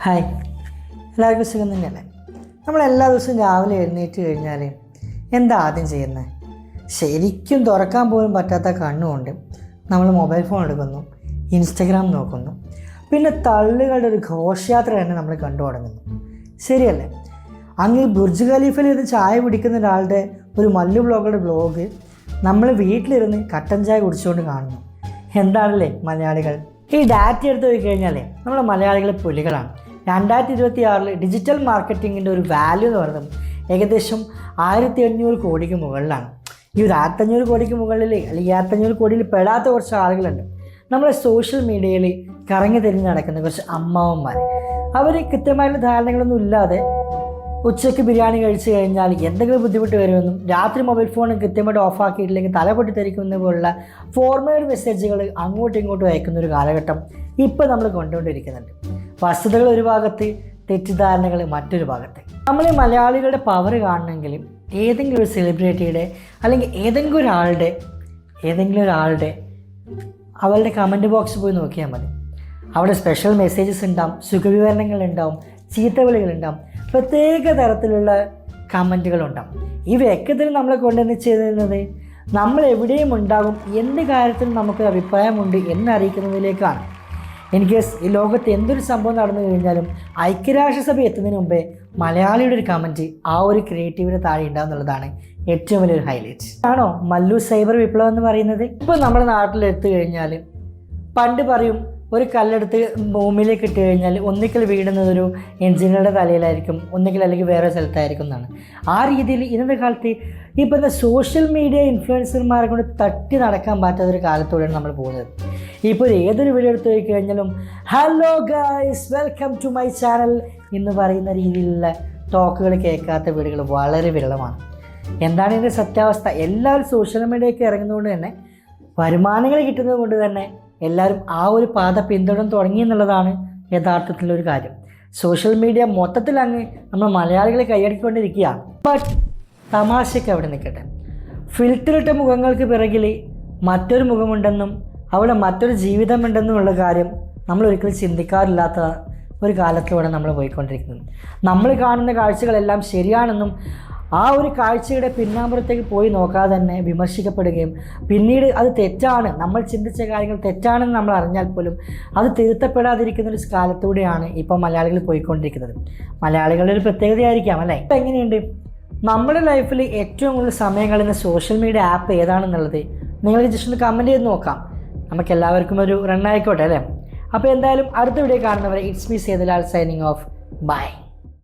Hi, എല്ലാവർക്കും സുഖം തന്നെയല്ലേ? നമ്മളെല്ലാ ദിവസവും രാവിലെ എഴുന്നേറ്റ് കഴിഞ്ഞാൽ എന്താ ആദ്യം ചെയ്യുന്നത്? ശരിക്കും തുറക്കാൻ പോലും പറ്റാത്ത കണ്ണുകൊണ്ട് നമ്മൾ മൊബൈൽ ഫോൺ എടുക്കുന്നു, ഇൻസ്റ്റഗ്രാം നോക്കുന്നു, പിന്നെ തള്ളുകളുടെ ഒരു ഘോഷയാത്ര തന്നെ നമ്മൾ കണ്ടു തുടങ്ങുന്നു. ശരിയല്ലേ? അങ്ങ് ബുർജ് ഖലീഫയിൽ ഇരുന്ന് ചായ കുടിക്കുന്ന ഒരാളുടെ ഒരു മല്ലു ബ്ലോഗറുടെ ബ്ലോഗ് നമ്മൾ വീട്ടിലിരുന്ന് കട്ടൻ ചായ കുടിച്ചുകൊണ്ട് കാണുന്നു. എന്താണല്ലേ മലയാളികൾ! ഈ ഡാറ്റ എടുത്ത് പോയി കഴിഞ്ഞാൽ നമ്മുടെ മലയാളികൾ പുലികളാണ്. 2026 ഡിജിറ്റൽ മാർക്കറ്റിങ്ങിൻ്റെ ഒരു വാല്യൂ എന്ന് പറയുന്നത് ഏകദേശം 1500 കോടിക്ക് മുകളിലാണ്. ഈ ഒരു 1500 കോടിക്ക് മുകളിൽ അല്ലെങ്കിൽ 1500 കോടിയിൽ പെടാത്ത കുറച്ച് ആളുകളുണ്ട്. നമ്മുടെ സോഷ്യൽ മീഡിയയിൽ കറങ്ങി തിരിഞ്ഞ് നടക്കുന്ന കുറച്ച് അമ്മാവന്മാർ. അവർ കൃത്യമായിട്ടുള്ള ധാരണകളൊന്നും ഇല്ലാതെ ഉച്ചയ്ക്ക് ബിരിയാണി കഴിച്ച് കഴിഞ്ഞാൽ എന്തെങ്കിലും ബുദ്ധിമുട്ട് വരുമെന്നും രാത്രി മൊബൈൽ ഫോൺ കൃത്യമായിട്ട് ഓഫാക്കിയിട്ടില്ലെങ്കിൽ തല പൊട്ടിത്തെറിക്കുന്ന പോലുള്ള ഫോർവേഡ് മെസ്സേജുകൾ അങ്ങോട്ടും ഇങ്ങോട്ടും അയക്കുന്ന ഒരു കാലഘട്ടം ഇപ്പോൾ നമ്മൾ കൊണ്ടുകൊണ്ടിരിക്കുന്നുണ്ട്. വസ്തുതകൾ ഒരു ഭാഗത്ത്, തെറ്റിദ്ധാരണകൾ മറ്റൊരു ഭാഗത്ത്. നമ്മൾ മലയാളികളുടെ പവർ കാണണമെങ്കിൽ ഏതെങ്കിലും ഒരു സെലിബ്രിറ്റിയുടെ അല്ലെങ്കിൽ ഏതെങ്കിലും ഒരാളുടെ അവളുടെ കമൻറ്റ് ബോക്സ് പോയി നോക്കിയാൽ മതി. അവിടെ സ്പെഷ്യൽ മെസ്സേജസ് ഉണ്ടാവും, സുഖവിവരണങ്ങളുണ്ടാവും, ചീത്തവിളികളുണ്ടാവും, പ്രത്യേക തരത്തിലുള്ള കമൻറ്റുകളുണ്ടാവും. ഇവയൊക്കെ തന്നെ നമ്മളെ കൊണ്ടുവന്ന് ചെയ്യുന്നത് നമ്മൾ എവിടെയും ഉണ്ടാകും, എന്ത് കാര്യത്തിലും നമുക്കൊരു അഭിപ്രായമുണ്ട് എന്നറിയിക്കുന്നതിലേക്കാണ്. എനിക്ക് ഈ ലോകത്ത് എന്തൊരു സംഭവം നടന്നു കഴിഞ്ഞാലും ഐക്യരാഷ്ട്രസഭ എത്തുന്നതിന് മുമ്പേ മലയാളിയുടെ ഒരു കമൻറ്റ് ആ ഒരു ക്രിയേറ്റീവിന് താഴെ ഉണ്ടാവും എന്നുള്ളതാണ് ഏറ്റവും വലിയൊരു ഹൈലൈറ്റ്. ആണോ മല്ലു സൈബർ വിപ്ലവം എന്ന് പറയുന്നത്? ഇപ്പോൾ നമ്മുടെ നാട്ടിലെടുത്തു കഴിഞ്ഞാൽ പണ്ട് പറയും, ഒരു കല്ലെടുത്ത് ഭൂമിയിലേക്ക് ഇട്ട് കഴിഞ്ഞാൽ ഒന്നിക്കൽ വീടുന്നതൊരു എഞ്ചിനീയറുടെ തലയിലായിരിക്കും, ഒന്നിക്കൽ അല്ലെങ്കിൽ വേറെ സ്ഥലത്തായിരിക്കും എന്നാണ്. ആ രീതിയിൽ ഇന്നത്തെ കാലത്ത് ഈ പറഞ്ഞ സോഷ്യൽ മീഡിയ ഇൻഫ്ലുവൻസർമാരെ കൊണ്ട് തട്ടി നടക്കാൻ പറ്റാത്തൊരു കാലത്തോടെയാണ് നമ്മൾ പോകുന്നത്. ഇപ്പോൾ ഏതൊരു വീഡിയോ എടുത്ത് പോയി കഴിഞ്ഞാലും hello guys welcome to my channel എന്ന് പറയുന്ന രീതിയിലുള്ള ടോക്കുകൾ കേൾക്കാത്ത വീഡിയോകൾ വളരെ വിരളമാണ്. എന്താണ് ഇതിൻ്റെ സത്യാവസ്ഥ? എല്ലാവരും സോഷ്യൽ മീഡിയയ്ക്ക് ഇറങ്ങുന്നതുകൊണ്ട് തന്നെ വരുമാനങ്ങൾ കിട്ടുന്നത് കൊണ്ട് തന്നെ എല്ലാവരും ആ ഒരു പാത പിന്തുടർന്ന് തുടങ്ങി എന്നുള്ളതാണ് യഥാർത്ഥത്തിലൊരു കാര്യം. സോഷ്യൽ മീഡിയ മൊത്തത്തിൽ അങ്ങ് നമ്മൾ മലയാളികളെ കൈയടക്കിക്കൊണ്ടിരിക്കുക. ബട്ട് തമാശയ്ക്ക് അവിടെ നിൽക്കട്ടെ. ഫിൽറ്ററിട്ട മുഖങ്ങൾക്ക് പിറകിൽ മറ്റൊരു മുഖമുണ്ടെന്നും അവിടെ മറ്റൊരു ജീവിതമുണ്ടെന്നുമുള്ള കാര്യം നമ്മൾ ഒരിക്കലും ചിന്തിക്കാറില്ലാത്ത ഒരു കാലത്തിലൂടെ നമ്മൾ പോയിക്കൊണ്ടിരിക്കുന്നത്. നമ്മൾ കാണുന്ന കാഴ്ചകളെല്ലാം ശരിയാണെന്നും ആ ഒരു കാഴ്ചയുടെ പിന്നാമ്പുറത്തേക്ക് പോയി നോക്കാതെ തന്നെ വിമർശിക്കപ്പെടുകയും പിന്നീട് അത് തെറ്റാണ്, നമ്മൾ ചിന്തിച്ച കാര്യങ്ങൾ തെറ്റാണെന്ന് നമ്മൾ അറിഞ്ഞാൽ പോലും അത് തിരുത്തപ്പെടാതിരിക്കുന്ന ഒരു കാലത്തൂടെയാണ് ഇപ്പോൾ മലയാളികൾ പോയിക്കൊണ്ടിരിക്കുന്നത്. മലയാളികളുടെ ഒരു പ്രത്യേകതയായിരിക്കാം അല്ലേ? ഇപ്പം എങ്ങനെയുണ്ട് നമ്മുടെ ലൈഫിൽ ഏറ്റവും കൂടുതൽ സമയം കളയുന്ന സോഷ്യൽ മീഡിയ ആപ്പ് ഏതാണെന്നുള്ളത് നിങ്ങൾക്ക് ജസ്റ്റ് ഒന്ന് കമൻറ്റ് ചെയ്ത് നോക്കാം. നമുക്ക് എല്ലാവർക്കും ഒരു റണ്ണായിക്കോട്ടെ അല്ലേ? അപ്പോൾ എന്തായാലും അടുത്ത വീഡിയോ കാണുന്നവരെ it's me Sethulal signing off. By.